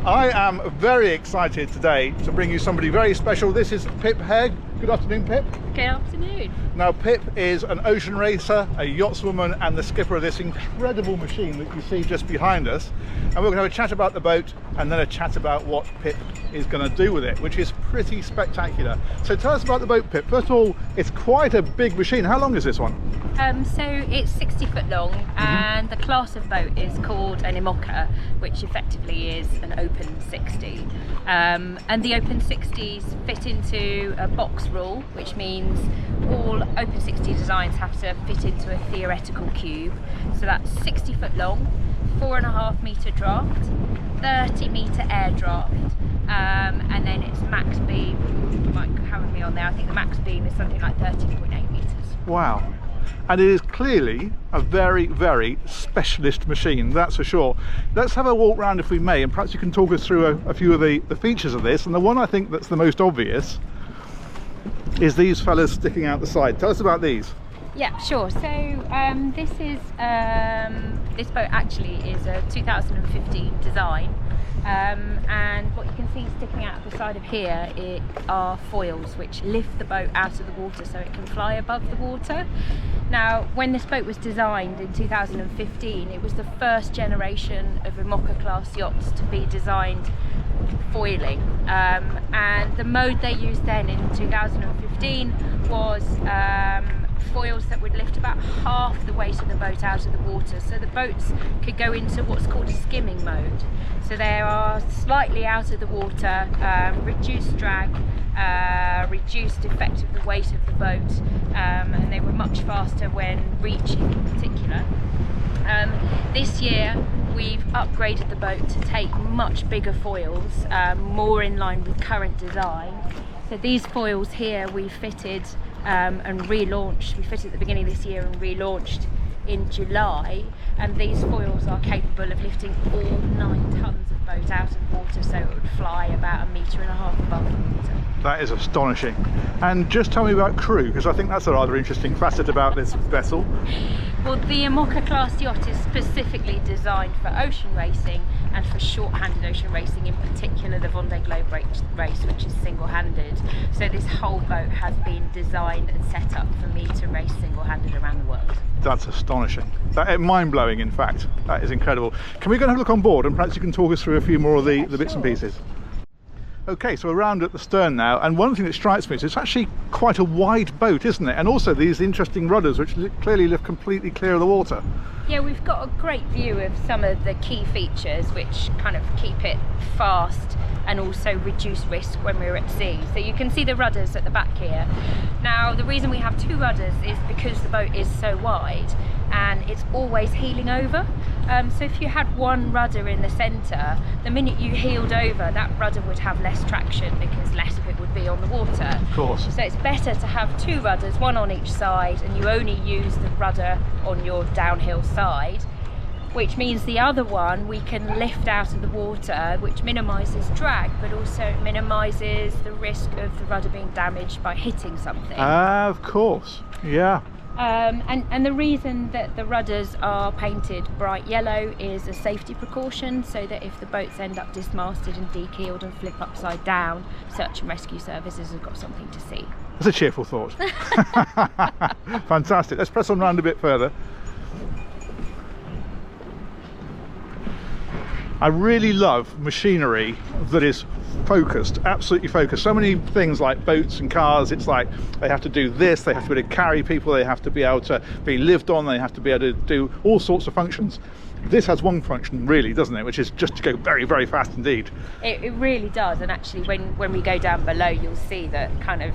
I am very excited today to bring you somebody very special. This is Pip Hare. Good afternoon, Pip. Good afternoon. Now, Pip is an ocean racer, a yachtswoman, and the skipper of this incredible machine that you see just behind us. And we're going to have a chat about the boat and then a chat about what Pip is going to do with it, which is pretty spectacular. So tell us about the boat, Pip. First of all, it's quite a big machine. How long is this one? So it's 60 foot long, and the class of boat is called an IMOCA, which effectively is an open 60. And the open 60s fit into a box rule, which means all open 60 designs have to fit into a theoretical cube. So that's 60 foot long, 4.5 metre draft, 30 metre air draft, and then its max beam, you might have me on there, I think the max beam is something like 13.8 metres. Wow. And it is clearly a very, very specialist machine, that's for sure. Let's have a walk around if we may, and perhaps you can talk us through a few of the features of this. And the one I think that's the most obvious is these fellas sticking out the side. Tell us about these. Yeah, sure. So this boat actually is a 2015 design, and what you can see sticking out the side of here are foils which lift the boat out of the water so it can fly above the water. Now, when this boat was designed in 2015, it was the first generation of IMOCA class yachts to be designed foiling, and the mode they used then in 2015 was foils that would lift about half the weight of the boat out of the water, so the boats could go into what's called a skimming mode. So they are slightly out of the water, reduced drag, reduced effect of the weight of the boat, and they were much faster when reaching in particular. This year we've upgraded the boat to take much bigger foils, more in line with current design. So these foils here we fitted and relaunched. We fitted at the beginning of this year and relaunched in July, and these foils are capable of lifting all 9 tons of boat out of the water, so it would fly about 1.5 metres above the water. That is astonishing. And just tell me about crew, because I think that's a rather interesting facet about this vessel. Well, the IMOCA class yacht is specifically designed for ocean racing and for short-handed ocean racing, in particular the Vendée Globe race, which is single-handed. So this whole boat has been designed and set up for me to race single-handed around the world. That's astonishing. Mind-blowing, in fact. That is incredible. Can we go and have a look on board, and perhaps you can talk us through a few more of the bits and pieces? Okay, so we're around at the stern now, and one thing that strikes me is it's actually quite a wide boat, isn't it? And also these interesting rudders which clearly lift completely clear of the water. Yeah, we've got a great view of some of the key features which kind of keep it fast and also reduce risk when we're at sea. So you can see the rudders at the back here. Now, the reason we have 2 rudders is because the boat is so wide and it's always heeling over. So if you had one rudder in the centre, the minute you heeled over, that rudder would have less traction because less of it would be on the water. Of course. So it's better to have 2 rudders, one on each side, and you only use the rudder on your downhill side, which means the other one we can lift out of the water, which minimises drag, but also minimises the risk of the rudder being damaged by hitting something. Of course, yeah. And the reason that the rudders are painted bright yellow is a safety precaution, so that if the boats end up dismasted and de-keeled and flip upside down, search and rescue services have got something to see. That's a cheerful thought. Fantastic. Let's press on round a bit further. I really love machinery that is focused, absolutely focused. So many things like boats and cars, it's like they have to do this, they have to be able to carry people, they have to be able to be lived on, they have to be able to do all sorts of functions. This has one function really, doesn't it, which is just to go very, very fast indeed. It really does, and actually when we go down below you'll see that kind of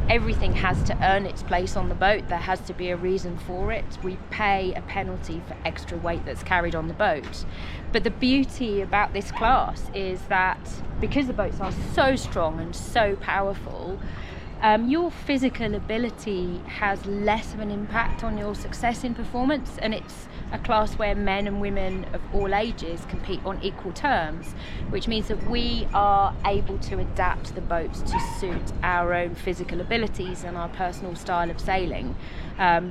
everything has to earn its place on the boat. There has to be a reason for it. We pay a penalty for extra weight that's carried on the boat. But the beauty about this class is that because the boats are so strong and so powerful, your physical ability has less of an impact on your success in performance, and it's a class where men and women of all ages compete on equal terms, which means that we are able to adapt the boats to suit our own physical abilities and our personal style of sailing.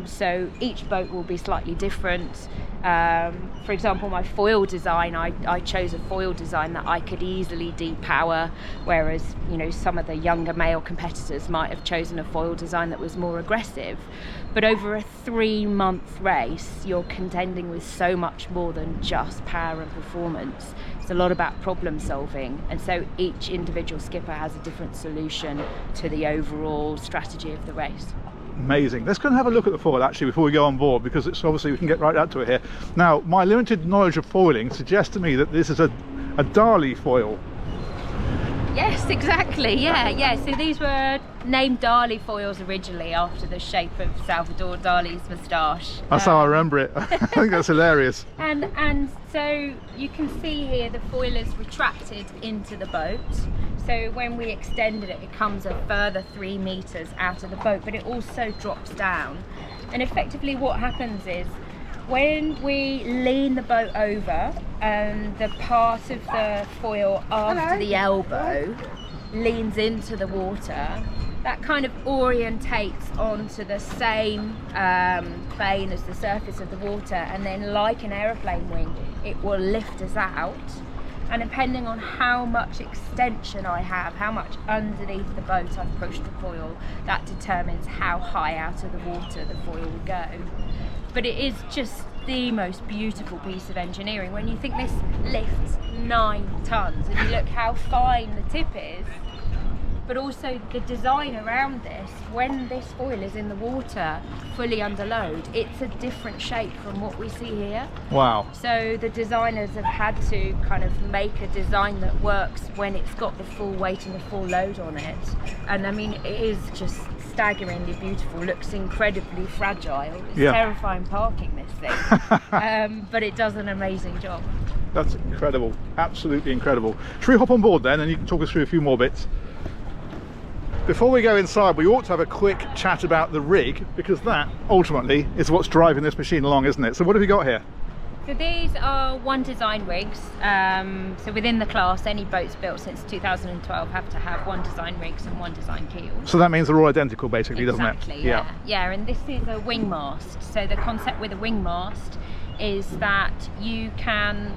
So each boat will be slightly different. For example, my foil design, I chose a foil design that I could easily depower, whereas some of the younger male competitors might have chosen a foil design that was more aggressive. But over a 3-month race, you're contending with so much more than just power and performance. It's a lot about problem solving, and so each individual skipper has a different solution to the overall strategy of the race. Amazing. Let's go and have a look at the foil actually before we go on board, because it's obviously we can get right out to it here. Now, my limited knowledge of foiling suggests to me that this is a Dali foil. Yes, exactly. Yeah. So these were named Dali foils originally after the shape of Salvador Dali's moustache. That's how I remember it. I think that's hilarious. And so you can see here the foil is retracted into the boat. So when we extended it, it comes a further 3 meters out of the boat, but it also drops down. And effectively what happens is, when we lean the boat over, the part of the foil after the elbow leans into the water, that kind of orientates onto the same plane as the surface of the water, and then like an aeroplane wing, it will lift us out. And depending on how much extension I have, how much underneath the boat I've pushed the foil, that determines how high out of the water the foil will go. But it is just the most beautiful piece of engineering. When you think this lifts 9 tons, and you look how fine the tip is, but also the design around this, when this foil is in the water fully under load, it's a different shape from what we see here. Wow. So the designers have had to kind of make a design that works when it's got the full weight and the full load on it. And I mean, it is just staggeringly beautiful, looks incredibly fragile. It's terrifying parking this thing, but it does an amazing job. That's incredible, absolutely incredible. Should we hop on board then and you can talk us through a few more bits? Before we go inside, we ought to have a quick chat about the rig, because that ultimately is what's driving this machine along, isn't it? So what have we got here? So these are one design rigs. So within the class, any boats built since 2012 have to have one design rigs and one design keel. So that means they're all identical basically, Exactly, doesn't it? Yeah, and this is a wing mast. So the concept with a wing mast is that you can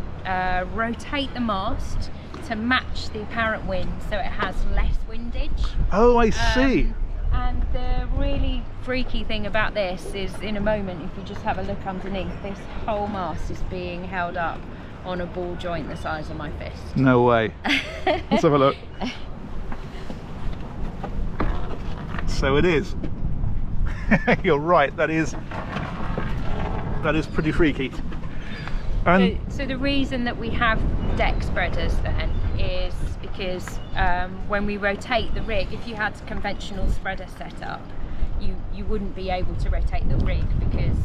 rotate the mast to match the apparent wind, so it has less windage. Oh, I see. And the really freaky thing about this is, in a moment, if you just have a look underneath, this whole mast is being held up on a ball joint the size of my fist. No way. Let's have a look. So it is. You're right, that is pretty freaky. And so the reason that we have deck spreaders then is because when we rotate the rig, if you had a conventional spreader set up, you wouldn't be able to rotate the rig, because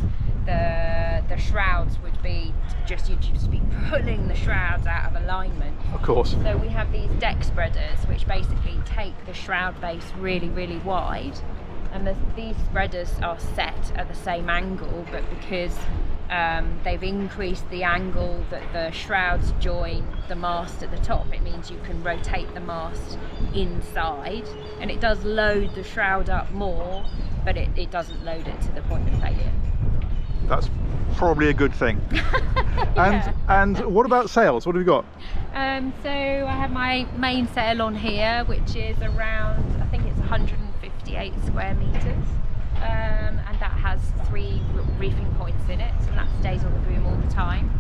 the shrouds would be you'd just be pulling the shrouds out of alignment. Of course. So we have these deck spreaders which basically take the shroud base really, really wide, and these spreaders are set at the same angle, but because they've increased the angle that the shrouds join the mast at the top, it means you can rotate the mast inside, and it does load the shroud up more, but it doesn't load it to the point of failure. That's probably a good thing. Yeah. And what about sails? What have you got? So I have my main sail on here, which is around, I think it's 158 square meters. And that has 3 reefing points in it, and that stays on the boom all the time.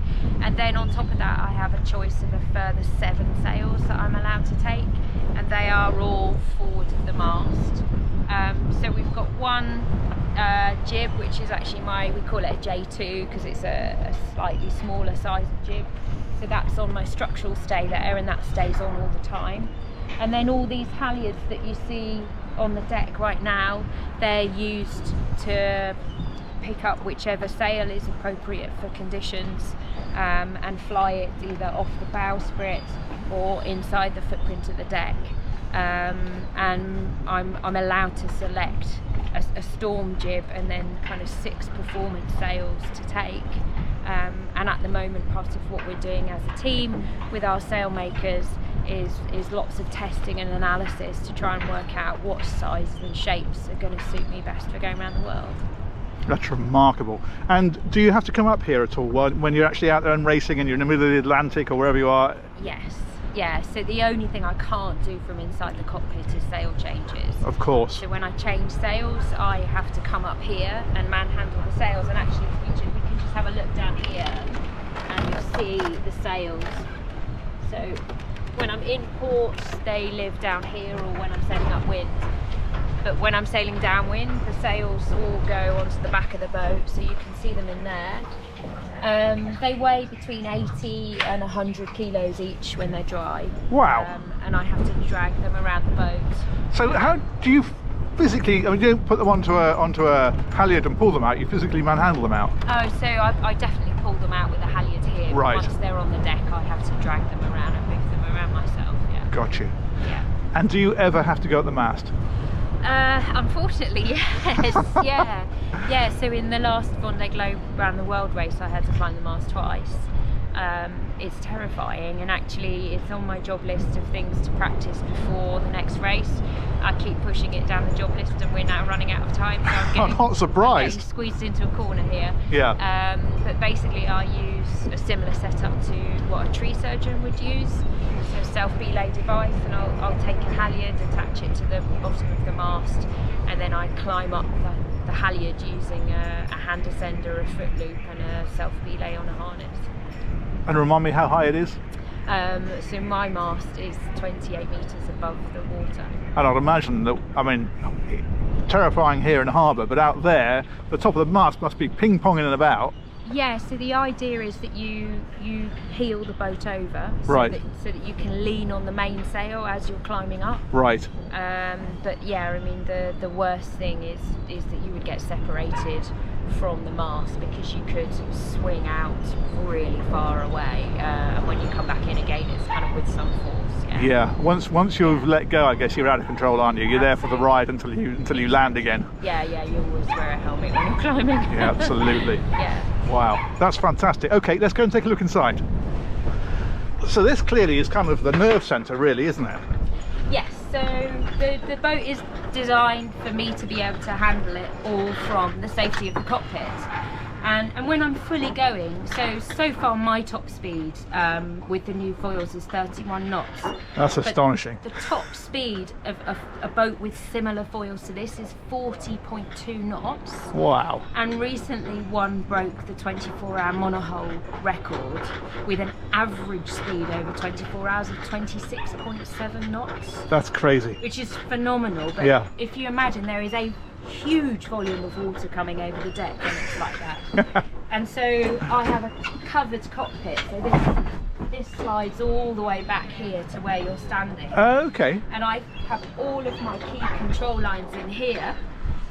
And then on top of that, I have a choice of a further 7 sails that I'm allowed to take, and they are all forward of the mast. So we've got one jib, which is actually we call it a J2 because it's a slightly smaller size of jib. So that's on my structural stay there, and that stays on all the time. And then all these halyards that you see on the deck right now, they're used to pick up whichever sail is appropriate for conditions, and fly it either off the bowsprit or inside the footprint of the deck. and I'm allowed to select a storm jib and then kind of 6 performance sails to take. And at the moment, part of what we're doing as a team with our sailmakers is lots of testing and analysis to try and work out what sizes and shapes are going to suit me best for going around the world. That's remarkable. And do you have to come up here at all when you're actually out there and racing and you're in the middle of the Atlantic or wherever you are? Yes. Yeah, so the only thing I can't do from inside the cockpit is sail changes. Of course. So when I change sails, I have to come up here and manhandle the sails. And actually, we can just have a look down here and you'll see the sails. So when I'm in port, they live down here, or when I'm sailing upwind. But when I'm sailing downwind, the sails all go onto the back of the boat, so you can see them in there. They weigh between 80 and 100 kilos each when they're dry. Wow. And I have to drag them around the boat. So how do you physically, I mean, you don't put them onto a halyard and pull them out, you physically manhandle them out? Oh, so I definitely pull them out with a halyard here. Right. Once they're on the deck, I have to drag them around and move them around myself. Yeah. Got you. Yeah. And do you ever have to go at the mast? Unfortunately, yes. Yeah, so in the last Vendée Globe Round the World race, I had to climb the mast twice. It's terrifying, and actually it's on my job list of things to practice before the next race. I keep pushing it down the job list, and we're now running out of time, so I'm not surprised. I'm getting squeezed into a corner here. Yeah. But basically I use a similar setup to what a tree surgeon would use. So a self-belay device, and I'll take a halyard, attach it to the bottom of the mast, and then I climb up the halyard using a hand ascender, a foot loop, and a self-belay on a harness. And remind me how high it is? So my mast is 28 metres above the water. And I'd imagine that, I mean, terrifying here in the harbour, but out there, the top of the mast must be ping-ponging and about. Yeah, so the idea is that you heel the boat over, so, right, so that you can lean on the mainsail as you're climbing up. Right. But yeah, I mean, the worst thing is that you would get separated from the mast, because you could swing out really far away, and when you come back in again, it's kind of with some force. Yeah. Once you've let go, I guess you're out of control, aren't you? You're there for the ride until you land again. Yeah, you always wear a helmet when you're climbing. Yeah, absolutely. Yeah. Wow, that's fantastic. Okay, let's go and take a look inside. So this clearly is kind of the nerve centre, really, isn't it? Yes, so the boat is designed for me to be able to handle it all from the safety of the cockpit. And when I'm fully going, so far my top speed with the new foils is 31 knots. That's astonishing. The top speed of a boat with similar foils to this is 40.2 knots. Wow. And recently one broke the 24-hour monohull record with an average speed over 24 hours of 26.7 knots. That's crazy. Which is phenomenal, but yeah, if you imagine there is a huge volume of water coming over the deck when it's like that. And so I have a covered cockpit, so this slides all the way back here to where you're standing. Okay. And I have all of my key control lines in here,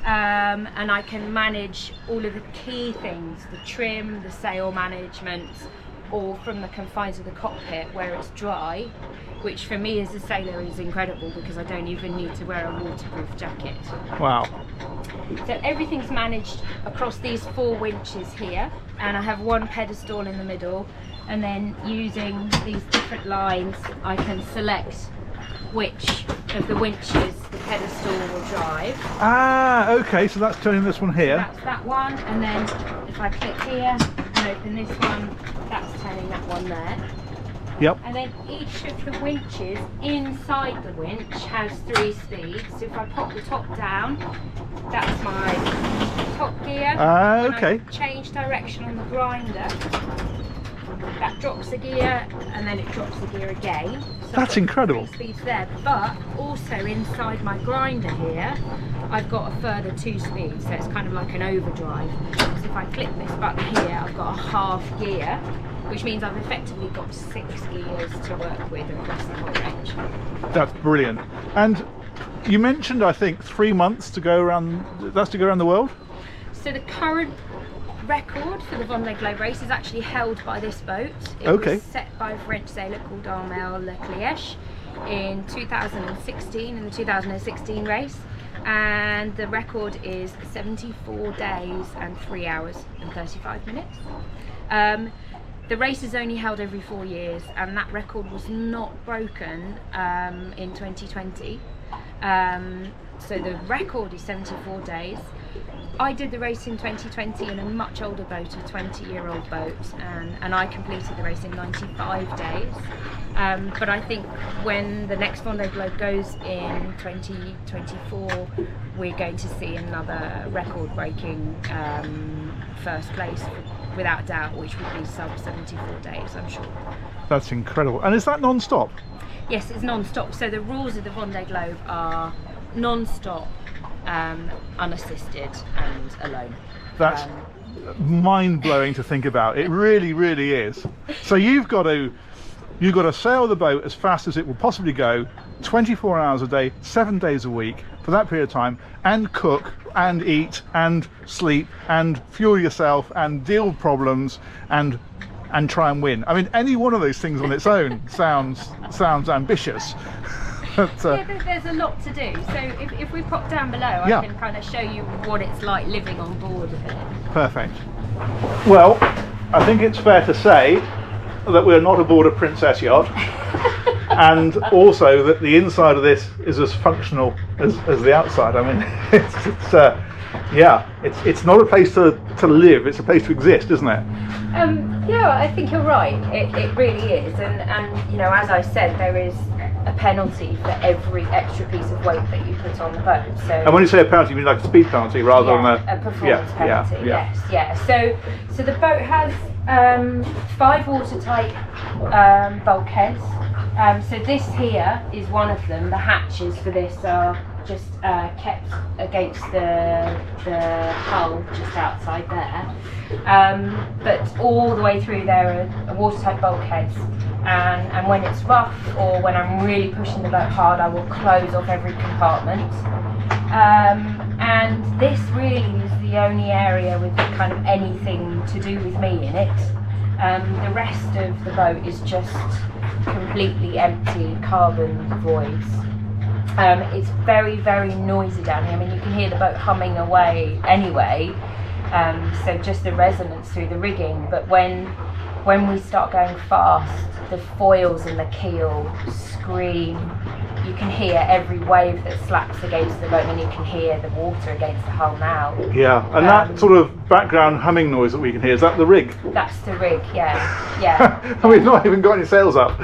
and I can manage all of the key things, the trim, the sail management, all from the confines of the cockpit where it's dry, which for me as a sailor is incredible, because I don't even need to wear a waterproof jacket. Wow. So everything's managed across these 4 winches here, and I have one pedestal in the middle, and then using these different lines I can select which of the winches the pedestal will drive. Ah, okay, so that's turning this one here. So that's that one, and then if I click here and open this one, that's turning that one there. Yep. And then each of the winches inside the winch has 3 speeds. So if I pop the top down, that's my top gear. Okay. When I change direction on the grinder, that drops the gear, and then it drops the gear again. So that's incredible. 3 speeds there, but also inside my grinder here, I've got a further 2 speeds, so it's kind of like an overdrive. So if I click this button here, I've got a half gear, which means I've effectively got 6 gears to work with across the whole range. That's brilliant. And you mentioned, I think, 3 months to go around. That's to go around the world. So the current record for the Vendée Globe race is actually held by this boat. It Okay. was set by a French sailor called Armel Leclerc in 2016 in the 2016 race, and the record is 74 days and 3 hours and 35 minutes. The race is only held every 4 years, and that record was not broken in 2020. So the record is 74 days. I did the race in 2020 in a much older boat, a 20-year-old boat, and I completed the race in 95 days. But I think when the next Vendée Globe goes in 2024, we're going to see another record-breaking first place, without doubt, which would be sub 74 days, I'm sure. That's incredible. And is that non-stop? Yes, it's non-stop. So the rules of the Vendée Globe are non-stop, unassisted and alone. That's mind-blowing to think about. It really, really is. So you've got to sail the boat as fast as it will possibly go, 24 hours a day, 7 days a week for that period of time, and cook and eat and sleep and fuel yourself and deal with problems and try and win. I mean, any one of those things on its own sounds ambitious. But, yeah, there's a lot to do. So if we pop down below, I can kind of show you what it's like living on board of it. Perfect. Well, I think it's fair to say that we're not aboard a princess yacht, and also that the inside of this is as functional as the outside. I mean, it's not a place to live; it's a place to exist, isn't it? Yeah, I think you're right. It really is, and you know, as I said, there is a penalty for every extra piece of weight that you put on the boat. So, and when you say a penalty, you mean like a speed penalty rather than a performance penalty. Yes, yeah. So the boat has 5 watertight bulkheads. So this here is one of them. The hatches for this are just kept against the hull just outside there. But all the way through there are watertight bulkheads. And when it's rough or when I'm really pushing the boat hard, I will close off every compartment. And this really is the only area with kind of anything to do with me in it. The rest of the boat is just completely empty, carbon voids. It's very, very noisy down here. I mean, you can hear the boat humming away anyway, so just the resonance through the rigging. But when we start going fast, the foils in the keel scream. You can hear every wave that slaps against the boat, and you can hear the water against the hull now. Yeah, and that sort of background humming noise that we can hear, is that the rig? That's the rig, yeah. And we've not even got any sails up.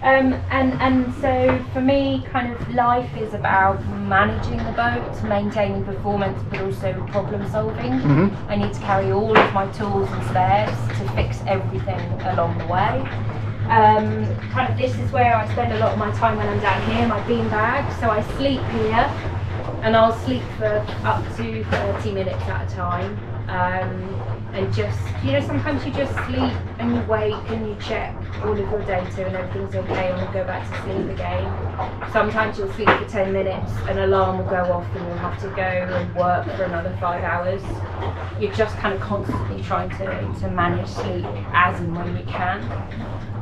And so for me, kind of life is about managing the boat, maintaining performance, but also problem solving. Mm-hmm. I need to carry all of my tools and spares to fix everything along the way. Kind of this is where I spend a lot of my time when I'm down here, my bean bag. So I sleep here, and I'll sleep for up to 30 minutes at a time. And just, you know, sometimes you just sleep and you wake and you check all of your data and everything's okay, and you'll go back to sleep again. Sometimes you'll sleep for 10 minutes, an alarm will go off and you'll have to go and work for another 5 hours. You're just kind of constantly trying to manage sleep as and when you can.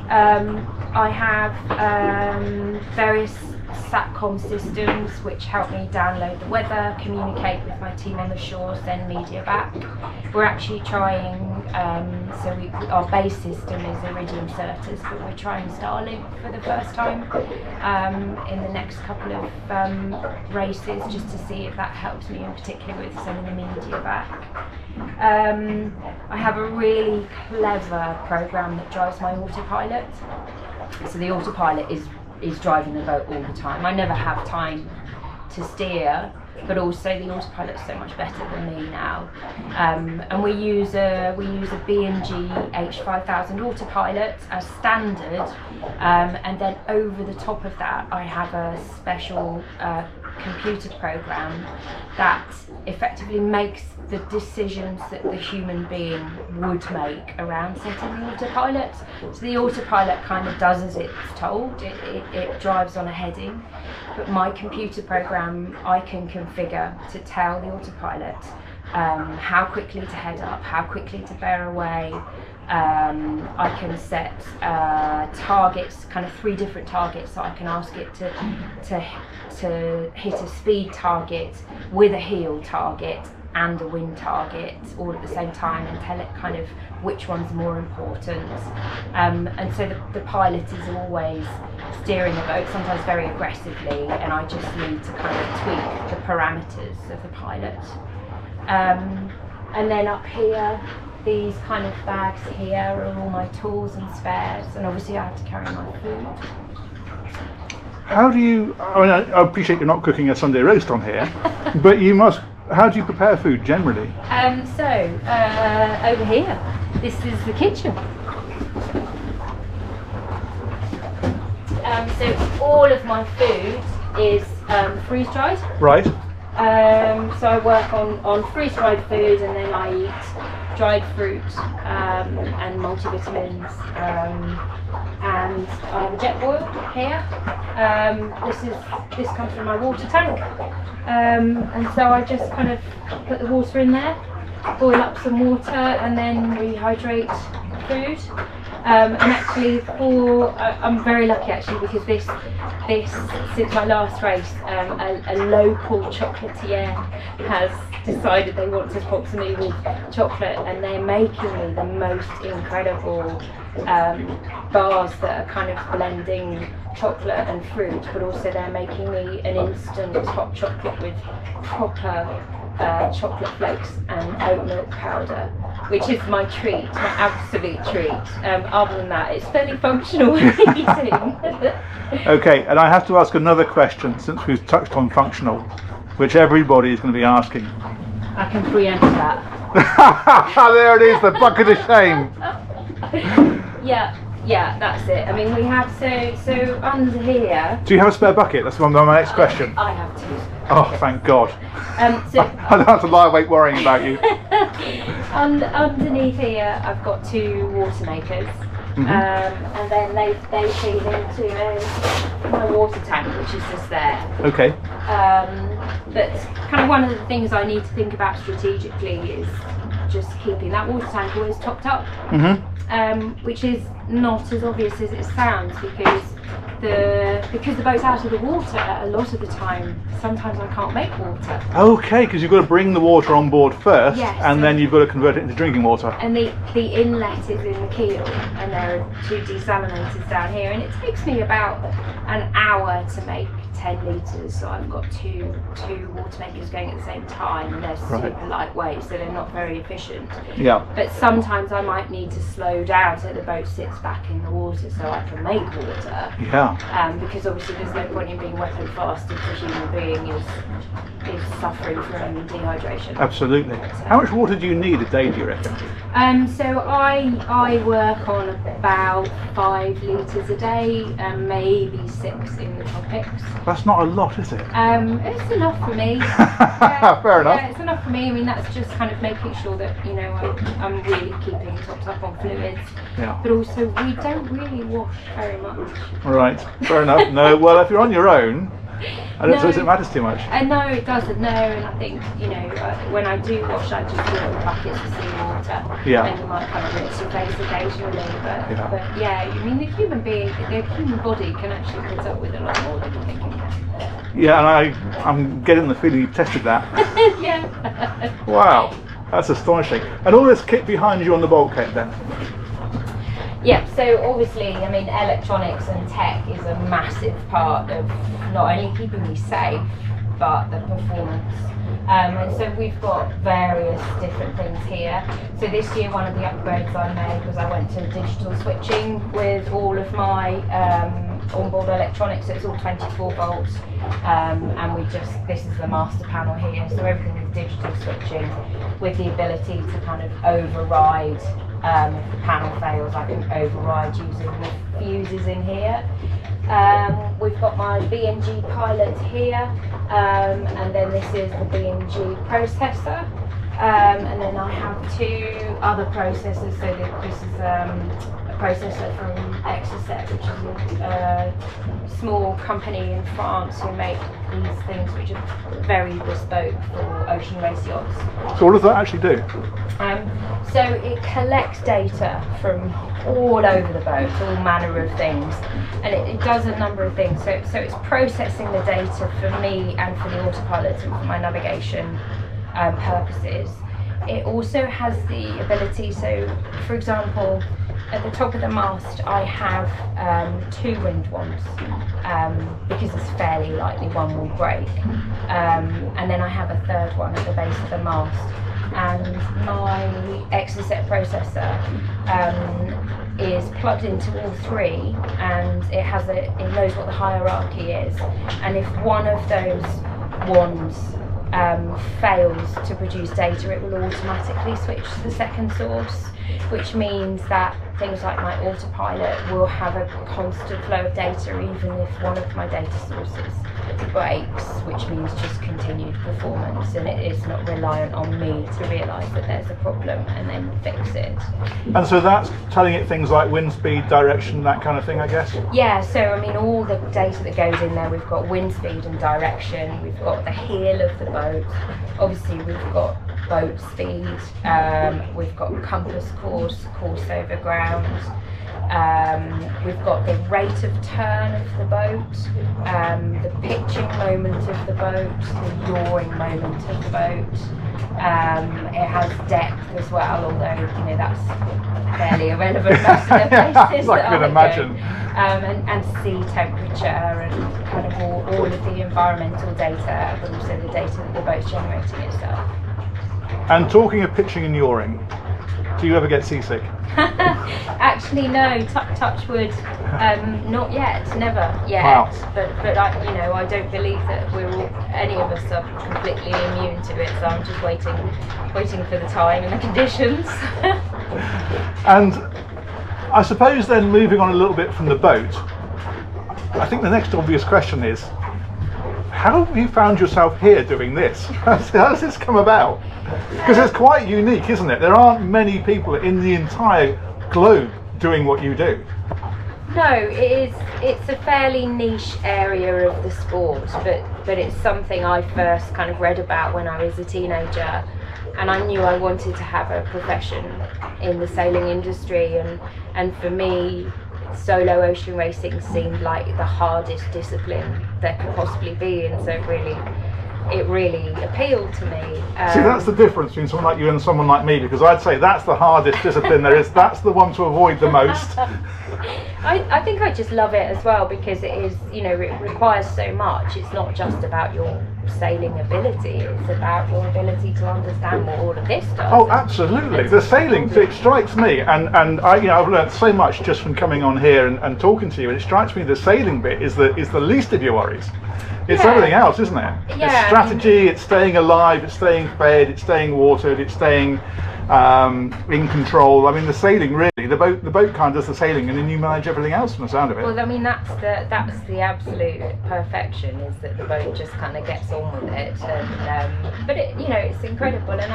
I have various SATCOM systems which help me download the weather, communicate with my team on the shore, send media back. We're actually trying, our base system is Iridium Certus, but we're trying Starlink for the first time in the next couple of races, just to see if that helps me, in particular with sending the media back. I have a really clever program that drives my autopilot. So the autopilot is driving the boat all the time. I never have time to steer, but also the autopilot's so much better than me now. And we use a B&G H5000 autopilot as standard, and then over the top of that I have a special computer program that effectively makes the decisions that the human being would make around setting the autopilot. So the autopilot kind of does as it's told, it drives on a heading, but my computer program I can configure to tell the autopilot how quickly to head up, how quickly to bear away, I can set targets, kind of 3 different targets, so I can ask it to hit a speed target with a heel target and a wind target all at the same time, and tell it kind of which one's more important. And so the pilot is always steering the boat, sometimes very aggressively, and I just need to kind of tweak the parameters of the pilot. And then up here, these kind of bags here are all my tools and spares, and obviously I have to carry my food. How do you, I mean, I appreciate you're not cooking a Sunday roast on here, but you must, how do you prepare food generally? Over here, this is the kitchen. So all of my food is freeze dried. Right. So I work on freeze dried food, and then I eat dried fruit and multivitamins. And I have a jet boil here. This comes from my water tank, and so I just kind of put the water in there, boil up some water, and then rehydrate food. And actually, I'm very lucky actually, because this since my last race, a local chocolatier has decided they want to sponsor me with chocolate, and they're making me the most incredible bars that are kind of blending chocolate and fruit, but also they're making me an instant hot chocolate with proper chocolate flakes and oat milk powder, which is my treat, my absolute treat. Other than that, it's fairly functional eating. Okay, and I have to ask another question, since we've touched on functional, which everybody is going to be asking. I can preempt that. There it is, the bucket of shame. Yeah, that's it. I mean, we have so under here. Do you have a spare bucket? That's my next question. I have 2. Oh, thank God. So I don't have to lie awake worrying about you. Underneath here, I've got 2 water makers, and then they feed into my water tank, which is just there. Okay. But kind of one of the things I need to think about strategically is just keeping that water tank always topped up, which is not as obvious as it sounds, because the boat's out of the water a lot of the time. Sometimes I can't make water. Okay, because you've got to bring the water on board first, yes, and then you've got to convert it into drinking water. And the inlet is in the keel, and there are 2 desalinators down here, and it takes me about an hour to make 10 litres, so I've got two water makers going at the same time, and they're super lightweight, so they're not very efficient. Yeah. But sometimes I might need to slow down so the boat sits back in the water so I can make water. Yeah. Because obviously there's no point in being weapon fast if the human being is suffering from dehydration. Absolutely. How much water do you need a day, do you reckon? So I work on about 5 litres a day, and maybe 6 in the tropics. That's not a lot, is it? It's enough for me. Fair enough. Yeah, it's enough for me. I mean, that's just kind of making sure that, you know, I'm really keeping tops up on fluids. Yeah. But also, we don't really wash very much. Right. Fair enough. No. Well, if you're on your own, I don't suppose it matters too much. No, it doesn't. No, and I think, you know, when I do wash, I just do it with buckets of seawater. Yeah. And you might kind of rinse your face occasionally, but yeah, I mean, the human body can actually put up with a lot more than you think it can. Yeah, and I'm getting the feeling you've tested that. Yeah. Wow, that's astonishing. And all this kit behind you on the bulkhead then? Yeah, so obviously, I mean, electronics and tech is a massive part of not only keeping me safe, but the performance. And so we've got various different things here. So this year, one of the upgrades I made was I went to digital switching with all of my onboard electronics. So it's all 24 volts, and this is the master panel here. So everything is digital switching with the ability to kind of override. If the panel fails, I can override using the fuses in here. We've got my BNG pilot here, and then this is the BNG processor, and then I have 2 other processors. So this is a processor from Exocet, which is a small company in France who make these things which are very bespoke for ocean race yachts. So what does that actually do? So it collects data from all over the boat, all manner of things, and it does a number of things. So it's processing the data for me and for the autopilot and for my navigation purposes. It also has the ability, so for example, at the top of the mast I have 2 wind wands, because it's fairly likely one will break, and then I have a third one at the base of the mast, and my Exocet processor is plugged into all 3, and it knows what the hierarchy is, and if one of those wands fails to produce data, it will automatically switch to the second source, which means that things like my autopilot will have a constant flow of data even if one of my data sources breaks, which means just continued performance, and it is not reliant on me to realise that there's a problem and then fix it. And so that's telling it things like wind speed, direction, that kind of thing, I guess? Yeah, so I mean all the data that goes in there, we've got wind speed and direction, we've got the heel of the boat, obviously we've got boat speed, we've got compass course over ground, we've got the rate of turn of the boat, the pitching moment of the boat, the yawing moment of the boat. It has depth as well, although that's fairly irrelevant most of the places I can imagine. And sea temperature and kind of all of the environmental data, but also the data that the boat's generating itself. And talking of pitching and yawing, do you ever get seasick? Actually, no. Touch wood. Not yet. Never yet. Wow. But I don't believe that any of us are completely immune to it. So I'm just waiting for the time and the conditions. And I suppose then moving on a little bit from the boat, I think the next obvious question is, how have you found yourself here doing this? How does this come about? Because it's quite unique, isn't it? There aren't many people in the entire globe doing what you do. No, it's a fairly niche area of the sport, but it's something I first kind of read about when I was a teenager, and I knew I wanted to have a profession in the sailing industry, and for me solo ocean racing seemed like the hardest discipline there could possibly be, and so it really appealed to me. See, that's the difference between someone like you and someone like me, because I'd say that's the hardest discipline there is. That's the one to avoid the most. I think I just love it as well, because it is, it requires so much. It's not just about your sailing ability, it's about your ability to understand what all of this does. Oh, absolutely. The sailing, it strikes me, and I've learned so much just from coming on here and talking to you, and it strikes me the sailing bit is the least of your worries. It's everything else, isn't it? Yeah, it's strategy, it's staying alive, it's staying fed, it's staying watered, it's staying in control. I mean, the sailing really, the boat kind of does the sailing, and then you manage everything else from the sound of it. Well, I mean, that's the absolute perfection, is that the boat just kind of gets on with it, and but it's incredible, and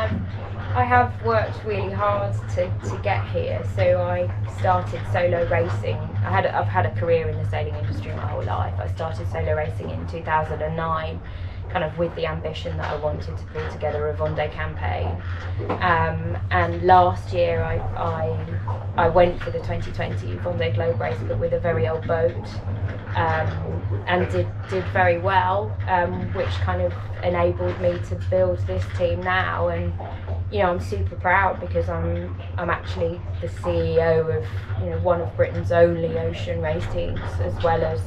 I have worked really hard to get here. So I started solo racing. I've had a career in the sailing industry my whole life. I started solo racing in 2009, kind of with the ambition that I wanted to pull together a Vendée campaign. And last year I went for the 2020 Vendée Globe race, but with a very old boat, and did very well, which kind of enabled me to build this team now. And I'm super proud, because I'm actually the CEO of one of Britain's only ocean race teams, as well as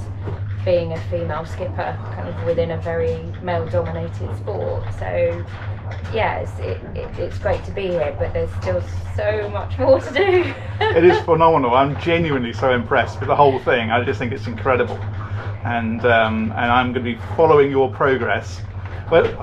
being a female skipper, kind of within a very male-dominated sport. So yeah, it's great to be here, but there's still so much more to do. It is phenomenal. I'm genuinely so impressed with the whole thing. I just think it's incredible, and I'm going to be following your progress. But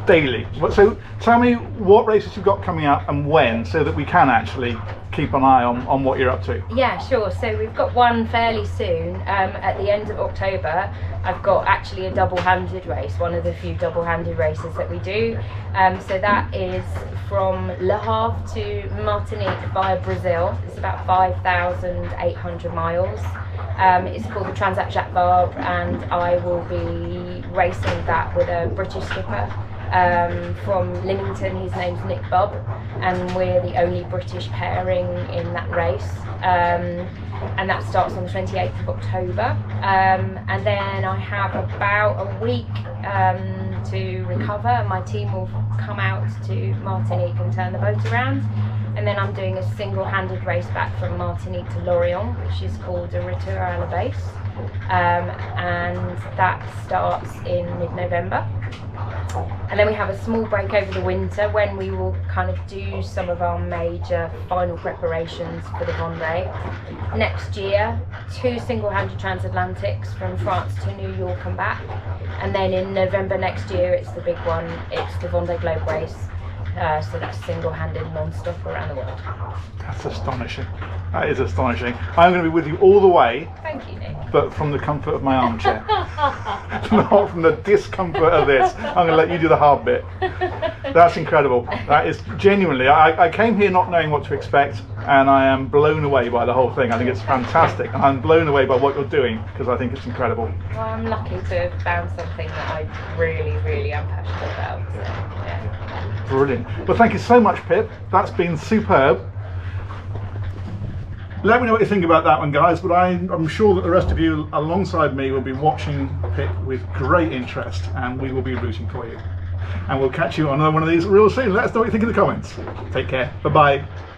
daily. So tell me what races you've got coming up and when, so that we can actually keep an eye on what you're up to. Yeah, sure. So we've got one fairly soon. At the end of October, I've got actually a double-handed race, one of the few double-handed races that we do. So that is from Le Havre to Martinique via Brazil. It's about 5,800 miles. It's called the Transat Jacques Vabre, and I will be racing that with a British skipper from Lymington. His name's Nick Bubb, and we're the only British pairing in that race. And that starts on the 28th of October. And then I have about a week to recover. My team will come out to Martinique and turn the boat around. And then I'm doing a single-handed race back from Martinique to Lorient, which is called a Retour à la Base. And that starts in mid-November. And then we have a small break over the winter when we will kind of do some of our major final preparations for the Vendée. Next year, 2 single-handed transatlantics from France to New York and back. And then in November next year, it's the big one, it's the Vendée Globe race. So that's single-handed non-stop around the world. That's astonishing. That is astonishing. I'm going to be with you all the way. Thank you, Nick. But from the comfort of my armchair. Not from the discomfort of this. I'm going to let you do the hard bit. That's incredible. That is genuinely, I came here not knowing what to expect, and I am blown away by the whole thing. I think it's fantastic, and I'm blown away by what you're doing, because I think it's incredible. Well, I'm lucky to have found something that I really, really am passionate about. So, yeah. Brilliant. Well, thank you so much, Pip. That's been superb. Let me know what you think about that one, guys, but I'm sure that the rest of you alongside me will be watching Pip with great interest, and we will be rooting for you. And we'll catch you on another one of these real soon. Let us know what you think in the comments. Take care. Bye-bye.